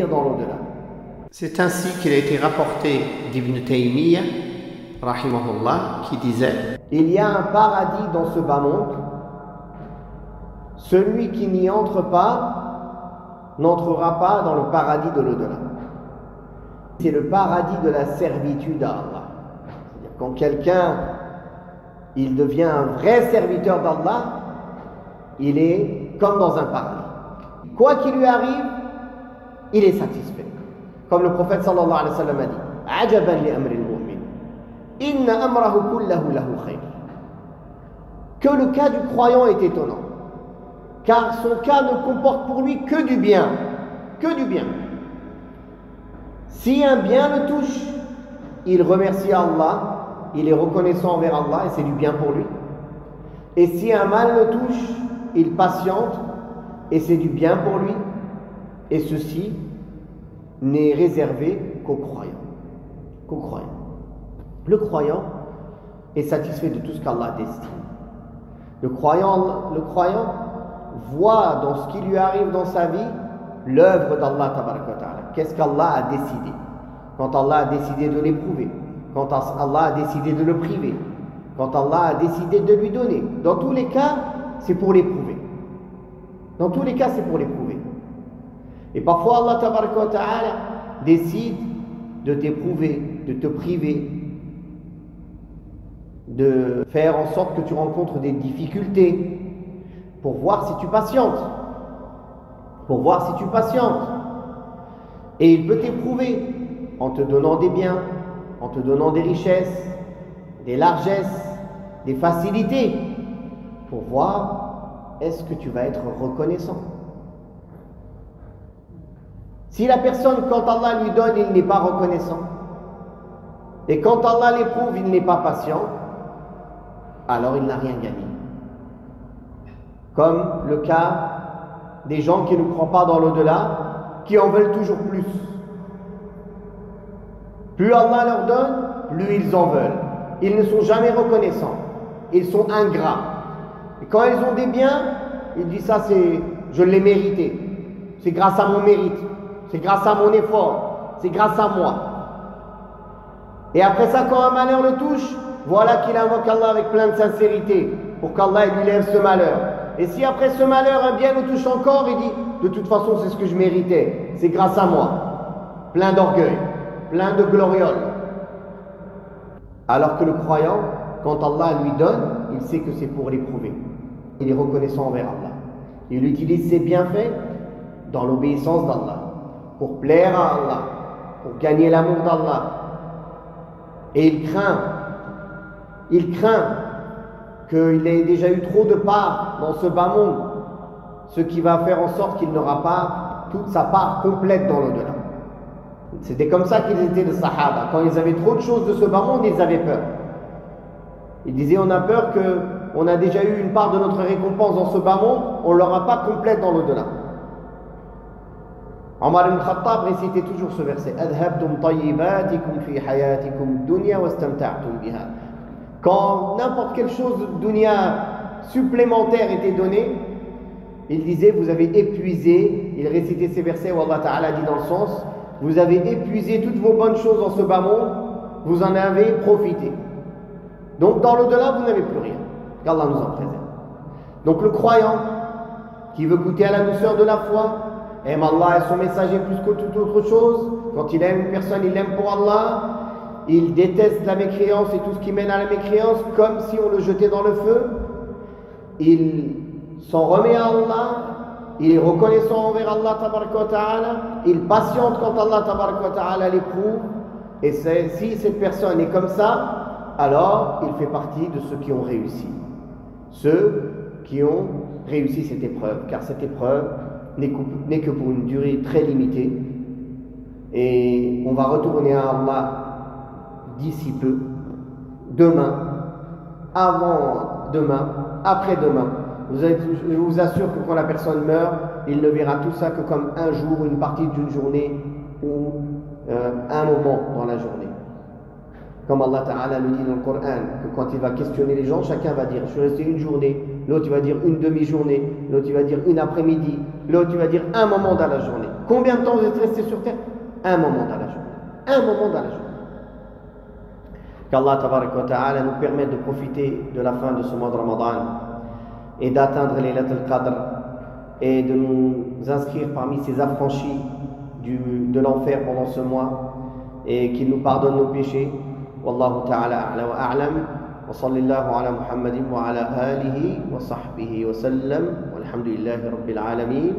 dans l'au-delà. C'est ainsi qu'il a été rapporté d'Ibn Taymiyyah, rahimahullah, qui disait: il y a un paradis dans ce bas monde, celui qui n'y entre pas n'entrera pas dans le paradis de l'au-delà. C'est le paradis de la servitude à Allah. C'est-à-dire quand quelqu'un il devient un vrai serviteur d'Allah, il est comme dans un paradis. Quoi qu'il lui arrive, il est satisfait. Comme le prophète sallallahu alayhi wa sallam a dit: Ajaban li amri al-mu'min, inna amrahu kullahu lahu khayr. Que le cas du croyant est étonnant, car son cas ne comporte pour lui que du bien. Que du bien. Si un bien le touche, il remercie Allah, il est reconnaissant envers Allah et c'est du bien pour lui. Et si un mal le touche, il patiente et c'est du bien pour lui. Et ceci n'est réservé qu'aux croyants. Qu'aux croyants. Le croyant est satisfait de tout ce qu'Allah destine. Le croyant voit dans ce qui lui arrive dans sa vie l'œuvre d'Allah tabaraka wa ta'ala. Qu'est-ce qu'Allah a décidé? Quand Allah a décidé de l'éprouver, quand Allah a décidé de le priver, quand Allah a décidé de lui donner. Dans tous les cas, c'est pour l'éprouver. Dans tous les cas, c'est pour l'éprouver. Et parfois, Allah tabaraka wa ta'ala décide de t'éprouver, de te priver, de faire en sorte que tu rencontres des difficultés pour voir si tu patientes. Pour voir si tu patientes. Et il peut t'éprouver en te donnant des biens, en te donnant des richesses, des largesses, des facilités, pour voir est-ce que tu vas être reconnaissant. Si la personne, quand Allah lui donne, il n'est pas reconnaissant, et quand Allah l'éprouve, il n'est pas patient, alors il n'a rien gagné. Comme le cas des gens qui ne croient pas dans l'au-delà, qui en veulent toujours plus. Plus Allah leur donne, plus ils en veulent. Ils ne sont jamais reconnaissants. Ils sont ingrats. Et quand ils ont des biens, ils disent ça, je l'ai mérité. C'est grâce à mon mérite. C'est grâce à mon effort. C'est grâce à moi. Et après ça, quand un malheur le touche, voilà qu'il invoque Allah avec plein de sincérité pour qu'Allah lui lève ce malheur. Et si après ce malheur, un bien le touche encore, il dit: de toute façon, c'est ce que je méritais. C'est grâce à moi. Plein d'orgueil, plein de glorioles. Alors que le croyant, quand Allah lui donne, il sait que c'est pour l'éprouver. Il est reconnaissant envers Allah. Il utilise ses bienfaits dans l'obéissance d'Allah, pour plaire à Allah, pour gagner l'amour d'Allah. Et il craint qu'il ait déjà eu trop de part dans ce bas monde, ce qui va faire en sorte qu'il n'aura pas toute sa part complète dans l'au-delà. C'était comme ça qu'ils étaient les Sahaba. Quand ils avaient trop de choses de ce bas monde, ils avaient peur. Ils disaient: on a peur qu'on a déjà eu une part de notre récompense dans ce bas monde, on ne l'aura pas complète dans l'au-delà. Omar ibn Khattab récitait toujours ce verset: Adhabtum tayyibatikum fi hayatikum dunya wastamta'tum biha. Quand n'importe quelle chose de dunya supplémentaire était donnée, il disait: vous avez épuisé, il récitait ces versets où Allah Ta'ala dit dans le sens: vous avez épuisé toutes vos bonnes choses dans ce bas monde, vous en avez profité. Donc dans l'au-delà, vous n'avez plus rien. Qu'Allah nous en préserve. Donc le croyant qui veut goûter à la douceur de la foi, aime Allah et son messager plus que toute autre chose. Quand il aime une personne, il l'aime pour Allah. Il déteste la mécréance et tout ce qui mène à la mécréance, comme si on le jetait dans le feu. Il s'en remet à Allah. Il est reconnaissant envers Allah tabaraka wa ta'ala. Il patiente quand Allah tabaraka wa ta'ala l'éprouve. Et si cette personne est comme ça, alors il fait partie de ceux qui ont réussi. Ceux qui ont réussi cette épreuve. Car cette épreuve n'est que pour une durée très limitée. Et on va retourner à Allah d'ici peu, demain, avant-demain, après-demain. Je vous assure que quand la personne meurt, il ne verra tout ça que comme un jour, une partie d'une journée ou un moment dans la journée. Comme Allah Ta'ala le dit dans le Coran, que quand il va questionner les gens, chacun va dire: je suis resté une journée, l'autre il va dire une demi-journée, l'autre il va dire une après-midi, l'autre il va dire un moment dans la journée. Combien de temps vous êtes resté sur terre? Un moment dans la journée. Un moment dans la journée. Qu'Allah tabarak wa ta'ala nous permette de profiter de la fin de ce mois de Ramadan et d'atteindre les Laylat al-Qadr et de nous inscrire parmi ces affranchis de l'enfer pendant ce mois et qu'il nous pardonne nos péchés. Wallahu ta'ala a'la wa a'lam. Wa sallallahu ala Muhammadin wa ala alihi wa sahbihi wa sallam. Walhamdulillahi rabbil alamin.